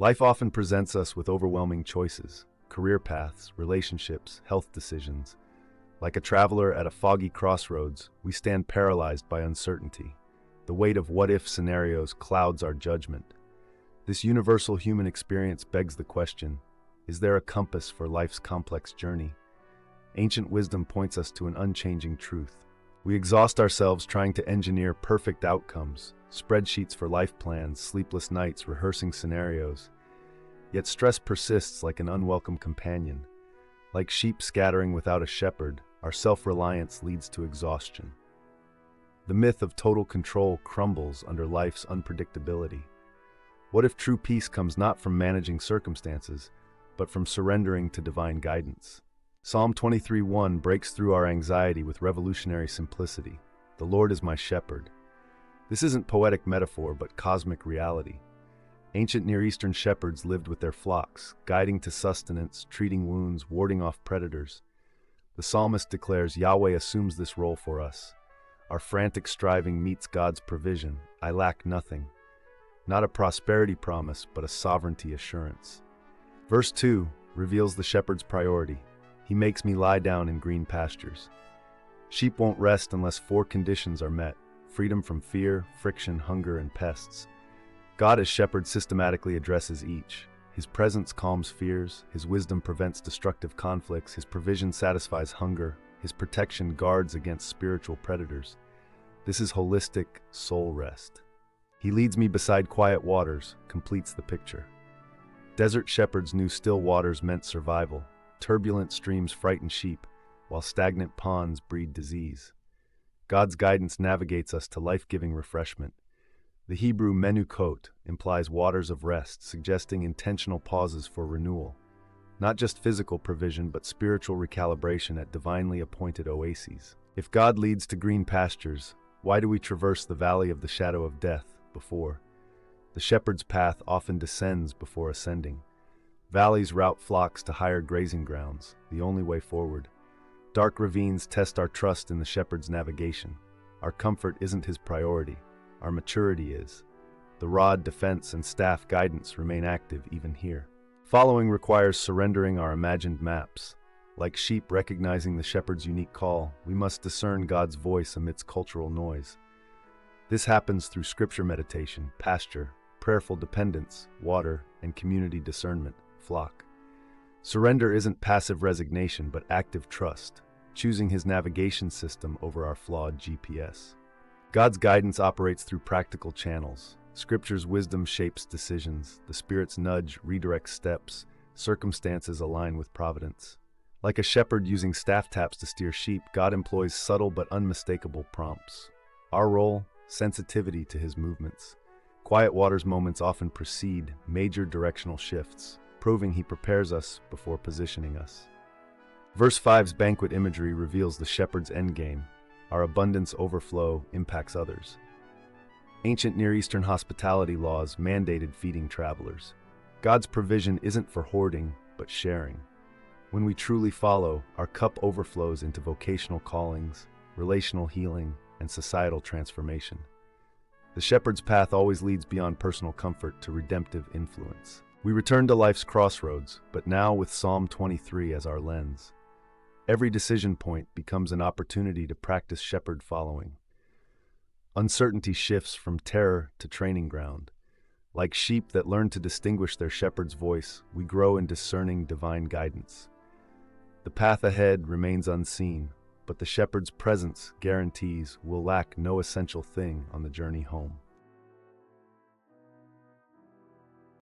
Life often presents us with overwhelming choices, career paths, relationships, health decisions. Like a traveler at a foggy crossroads, we stand paralyzed by uncertainty. The weight of what-if scenarios clouds our judgment. This universal human experience begs the question, is there a compass for life's complex journey? Ancient wisdom points us to an unchanging truth. We exhaust ourselves trying to engineer perfect outcomes, spreadsheets for life plans, sleepless nights rehearsing scenarios. Yet stress persists like an unwelcome companion. Like sheep scattering without a shepherd, our self-reliance leads to exhaustion. The myth of total control crumbles under life's unpredictability. What if true peace comes not from managing circumstances, but from surrendering to divine guidance? Psalm 23:1 breaks through our anxiety with revolutionary simplicity. The Lord is my shepherd. This isn't poetic metaphor, but cosmic reality. Ancient Near Eastern shepherds lived with their flocks, guiding to sustenance, treating wounds, warding off predators. The psalmist declares Yahweh assumes this role for us. Our frantic striving meets God's provision. I lack nothing. Not a prosperity promise, but a sovereignty assurance. Verse 2 reveals the shepherd's priority. He makes me lie down in green pastures. Sheep won't rest unless four conditions are met: freedom from fear, friction, hunger, and pests. God as shepherd systematically addresses each. His presence calms fears, His wisdom prevents destructive conflicts, His provision satisfies hunger, His protection guards against spiritual predators. This is holistic soul rest. He leads me beside quiet waters, completes the picture. Desert shepherds knew still waters meant survival. Turbulent streams frighten sheep, while stagnant ponds breed disease. God's guidance navigates us to life-giving refreshment. The Hebrew menukot implies waters of rest, suggesting intentional pauses for renewal. Not just physical provision, but spiritual recalibration at divinely appointed oases. If God leads to green pastures, why do we traverse the valley of the shadow of death before? The shepherd's path often descends before ascending. Valleys route flocks to higher grazing grounds, the only way forward. Dark ravines test our trust in the shepherd's navigation. Our comfort isn't his priority, our maturity is. The rod, defense, and staff guidance remain active even here. Following requires surrendering our imagined maps. Like sheep recognizing the shepherd's unique call, we must discern God's voice amidst cultural noise. This happens through scripture meditation, pasture, prayerful dependence, water, and community discernment. Flock. Surrender isn't passive resignation, but active trust, choosing His navigation system over our flawed GPS. God's guidance operates through practical channels. Scripture's wisdom shapes decisions, the Spirit's nudge redirects steps, circumstances align with providence. Like a shepherd using staff taps to steer sheep, God employs subtle but unmistakable prompts. Our role? Sensitivity to His movements. Quiet waters moments often precede major directional shifts, proving He prepares us before positioning us. Verse 5's banquet imagery reveals the shepherd's endgame. Our abundance overflow impacts others. Ancient Near Eastern hospitality laws mandated feeding travelers. God's provision isn't for hoarding, but sharing. When we truly follow, our cup overflows into vocational callings, relational healing, and societal transformation. The shepherd's path always leads beyond personal comfort to redemptive influence. We return to life's crossroads, but now with Psalm 23 as our lens. Every decision point becomes an opportunity to practice shepherd following. Uncertainty shifts from terror to training ground. Like sheep that learn to distinguish their shepherd's voice, we grow in discerning divine guidance. The path ahead remains unseen, but the shepherd's presence guarantees we'll lack no essential thing on the journey home.